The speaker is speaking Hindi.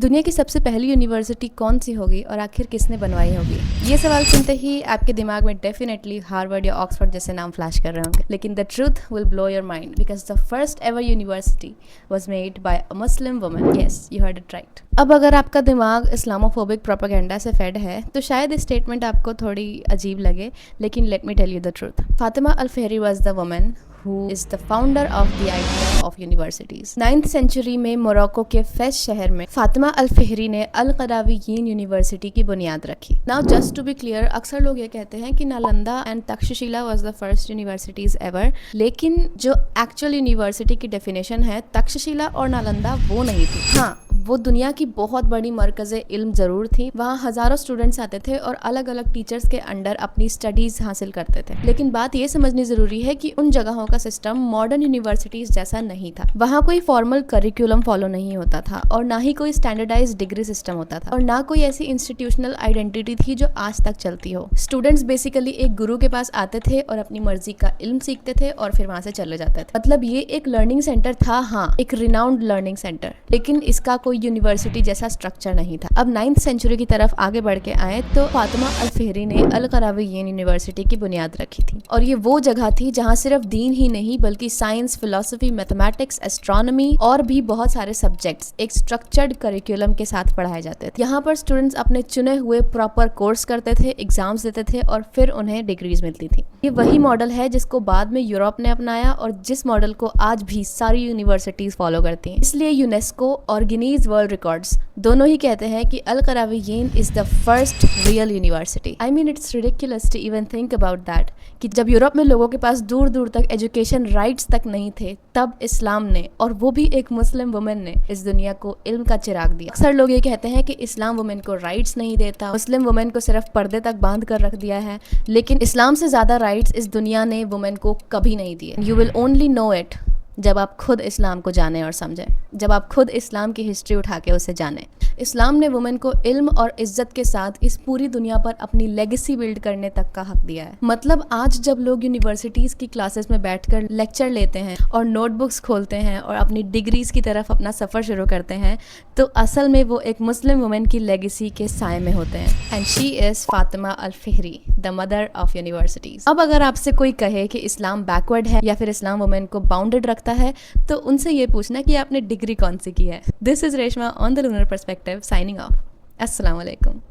दुनिया की सबसे पहली यूनिवर्सिटी कौन सी होगी और आखिर किसने बनवाई होगी? ये सवाल सुनते ही आपके दिमाग में डेफिनेटली हार्वर्ड या ऑक्सफोर्ड जैसे नाम फ्लैश कर रहे होंगे, लेकिन the truth will blow your mind because the first ever university was made by a Muslim woman. Yes, you heard it right. अब अगर आपका दिमाग इस्लामोफोबिक प्रोपेगेंडा से फेड है तो शायद इस स्टेटमेंट आपको थोड़ी अजीब लगे, लेकिन let me tell you the truth. Fatima al Fihri was the woman who is the founder of the idea of universities। 9th century में मोरक्को के फेस शहर में फातिमा अल-फ़िहरी ने अल-क़राविय्यीन यूनिवर्सिटी की बुनियाद रखी। Now just to be clear, अक्सर लोग ये कहते हैं कि Nalanda and Takshashila was the first universities ever, लेकिन जो एक्चुअल यूनिवर्सिटी की डेफिनेशन है तक्षशिला और नालंदा वो नहीं थी। हाँ, वो दुनिया की बहुत बड़ी मरकज़े इल्म ज़रूर थी। वहाँ हज़ारों स्टूडेंट्स आते थे और अलग अलग टीचर्स के अंडर अपनी स्टडीज़ हासिल करते थे। लेकिन बात ये समझनी ज़रूरी है कि उन जगहों का सिस्टम मॉडर्न यूनिवर्सिटीज़ जैसा नहीं था। वहाँ कोई फॉर्मल करिकुलम फॉलो नहीं होता था और ना ही कोई स्टैंडर्डाइज्ड डिग्री सिस्टम होता था और ना कोई ऐसी इंस्टीट्यूशनल आइडेंटिटी थी जो आज तक चलती हो। स्टूडेंट्स बेसिकली एक गुरु के पास आते थे और अपनी मर्जी का इल्म सीखते थे और फिर वहाँ से चले जाते थे। मतलब ये एक लर्निंग सेंटर था, हाँ, एक रिनाउंड लर्निंग सेंटर, लेकिन इसका कोई यूनिवर्सिटी जैसा स्ट्रक्चर नहीं था। अब 9th सेंचुरी की तरफ आगे बढ़ के आए तो फातिमा अल-फ़िहरी ने अल-क़राविय्यीन यूनिवर्सिटी की बुनियाद रखी थी और ये वो जगह थी जहाँ सिर्फ दीन ही नहीं बल्कि साइंस, फिलोसफी, मैथमेटिक्स, एस्ट्रोनॉमी और भी बहुत सारे सब्जेक्ट्स एक स्ट्रक्चर्ड करिकुलम के साथ पढ़ाए जाते थे। यहाँ पर स्टूडेंट्स अपने चुने हुए प्रॉपर कोर्स करते थे, एग्जाम्स देते थे और फिर उन्हें डिग्रीज मिलती थी। ये वही मॉडल है जिसको बाद में यूरोप ने अपनाया और जिस मॉडल को आज भी सारी यूनिवर्सिटीज फॉलो करती हैं। इसलिए यूनेस्को और गिनीज वर्ल्ड रिकॉर्ड्स दोनों ही कहते हैं कि al Qarawiyyin is the first real university. I mean it's ridiculous to even think about that कि जब यूरोप में लोगों के पास दूर दूर तक एजुकेशन राइट्स तक नहीं थे, तब इस्लाम ने, और वो भी एक मुस्लिम वुमेन ने, इस दुनिया को इल्म का चिराग दिया। अक्सर लोग ये कहते हैं कि इस्लाम वुमेन को राइट्स नहीं देता, मुस्लिम वुमेन को सिर्फ पर्दे तक बांध कर रख दिया है, लेकिन इस्लाम से ज़्यादा राइट्स इस दुनिया ने वुमेन को कभी नहीं दिए। You will only know it जब आप खुद इस्लाम को जाने और समझें, जब आप खुद इस्लाम की हिस्ट्री उठा के उसे जानें। इस्लाम ने वुमेन को इल्म और इज्जत के साथ इस पूरी दुनिया पर अपनी लेगेसी बिल्ड करने तक का हक दिया है। मतलब आज जब लोग यूनिवर्सिटीज की क्लासेस में बैठकर लेक्चर लेते हैं और नोटबुक्स खोलते हैं और अपनी डिग्रीज की तरफ अपना सफर शुरू करते हैं, तो असल में वो एक मुस्लिम वुमेन की लेगेसी के साए में होते हैं। And she is Fatima al Fihri, the mother of universities. अब अगर आपसे कोई कहे कि इस्लाम बैकवर्ड है या फिर इस्लाम वुमेन को बाउंडेड रखता है, तो उनसे ये पूछना कि आपने डिग्री कौन सी की है। This is Reshma on the lunar perspective, signing off. अस्सलाम वालेकुम।